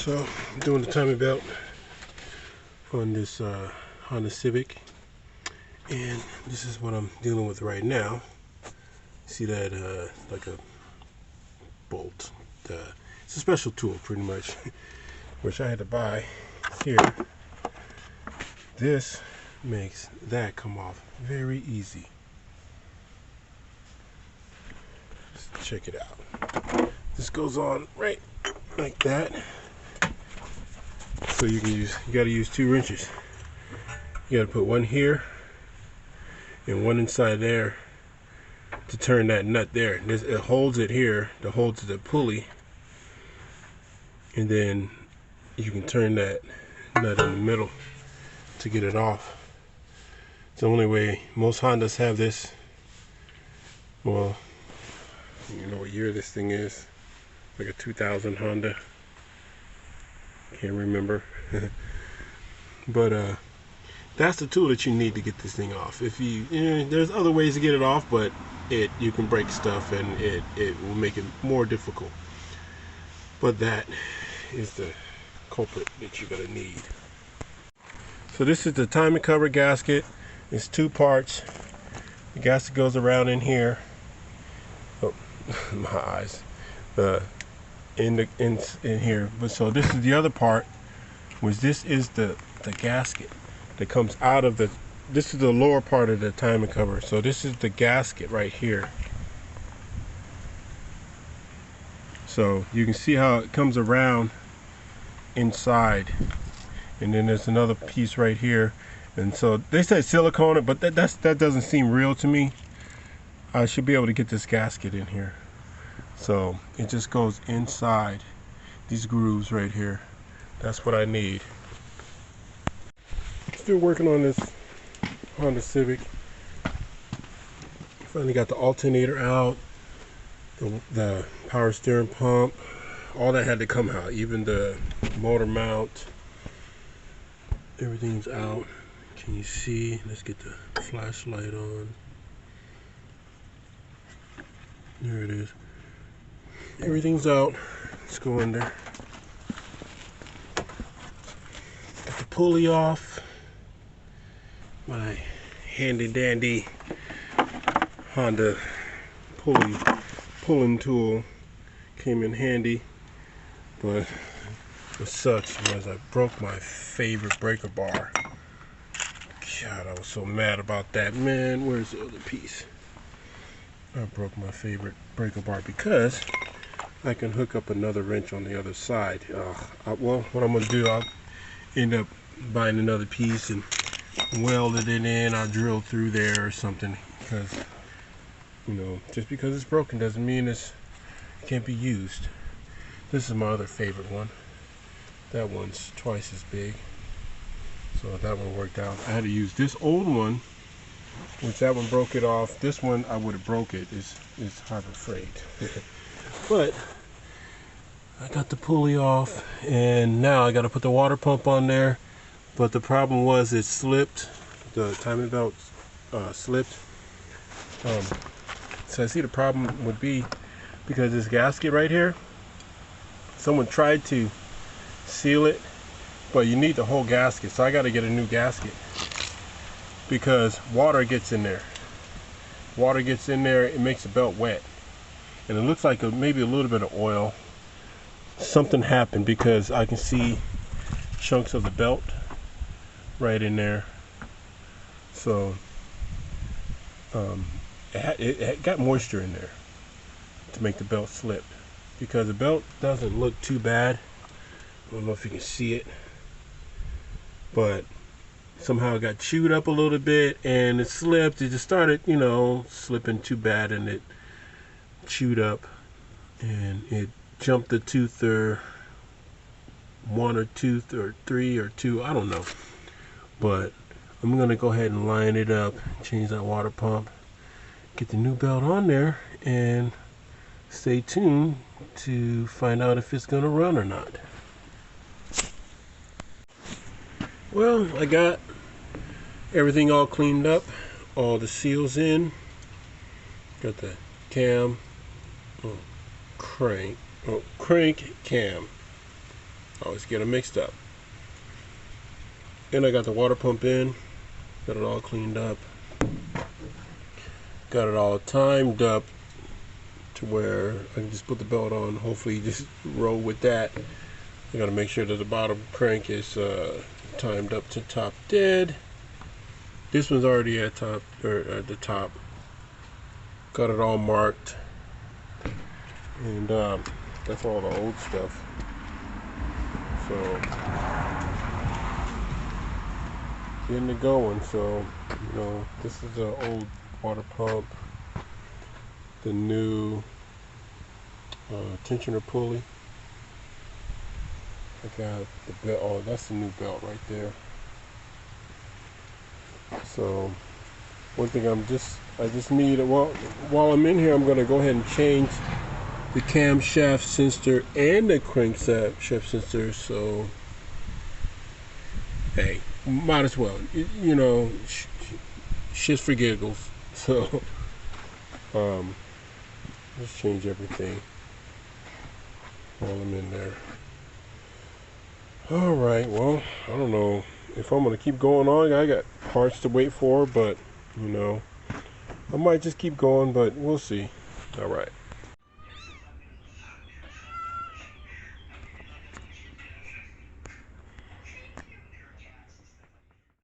So I'm doing the timing belt on this Honda Civic, and this is what I'm dealing with right now. See that like a bolt. It's a special tool pretty much, which I had to buy here. This makes that come off very easy. Let's check it out. This goes on right like that. So you got to use 2 wrenches. You got to put one here and one inside there to turn that nut there. It holds it here, that holds the pulley, and then you can turn that nut in the middle to get it off. It's the only way. Most Hondas have this. Well, you know what year this thing is? Like a 2000 Honda. Can't remember. But that's the tool that you need to get this thing off. If there's other ways to get it off, but you can break stuff and it will make it more difficult. But that is the culprit that you're gonna need. So this is the timing cover gasket. It's 2 parts. The gasket goes around in here. Oh, my eyes. In here. But so this is the other part, which this is the gasket that comes out of this is the lower part of the timing cover. So this is the gasket right here. So you can see how it comes around inside, and then there's another piece right here. And so they say silicone, but that doesn't seem real to me. I should be able to get this gasket in here. So it just goes inside these grooves right here. That's what I need. Still working on this Honda Civic. Finally got the alternator out, the power steering pump, all that had to come out, even the motor mount. Everything's out. Can you see? Let's get the flashlight on. There it is. Everything's out. Let's go in there. Got the pulley off. My handy dandy Honda pulling tool came in handy, but what sucks was I broke my favorite breaker bar. God, I was so mad about that, man. Where's the other piece? I broke my favorite breaker bar because I can hook up another wrench on the other side. Well, what I'm going to do, I'll end up buying another piece and welded it in. I'll drill through there or something, because just because it's broken doesn't mean it can't be used. This is my other favorite one. That one's twice as big, so that one worked out. I had to use this old one, which that one broke it off. This one I would have broke it. It's Harbor Freight. But I got the pulley off, and now I got to put the water pump on there. But the problem was it slipped. The timing belt slipped. So I see the problem would be because this gasket right here, someone tried to seal it, but you need the whole gasket. So I got to get a new gasket because water gets in there. Water gets in there, it makes the belt wet. And it looks like maybe a little bit of oil. Something happened because I can see chunks of the belt right in there. So it got moisture in there to make the belt slip, because the belt doesn't look too bad. I don't know if you can see it, but somehow it got chewed up a little bit and it slipped. It just started slipping too bad, and it chewed up and it jumped the tooth, or 1 or tooth or 3 or 2, I don't know. But I'm gonna go ahead and line it up, change that water pump, get the new belt on there, and stay tuned to find out if it's gonna run or not. Well, I got everything all cleaned up, all the seals in, got the cam, crank cam I always get them mixed up. And I got the water pump in, got it all cleaned up, got it all timed up to where I can just put the belt on, hopefully just roll with that. I gotta make sure that the bottom crank is timed up to top dead. This one's already at top, or at the top. Got it all marked, and that's all the old stuff. So getting it going. So this is the old water pump, the new tensioner pulley. I got the belt. Oh, that's the new belt right there. So one thing I just need, while I'm in here, I'm gonna go ahead and change the camshaft sensor and the crankshaft sensor. So hey, might as well, shit's for giggles. So let's change everything while I'm in there. Alright, well, I don't know if I'm going to keep going on. I got parts to wait for, but, I might just keep going, but we'll see. Alright.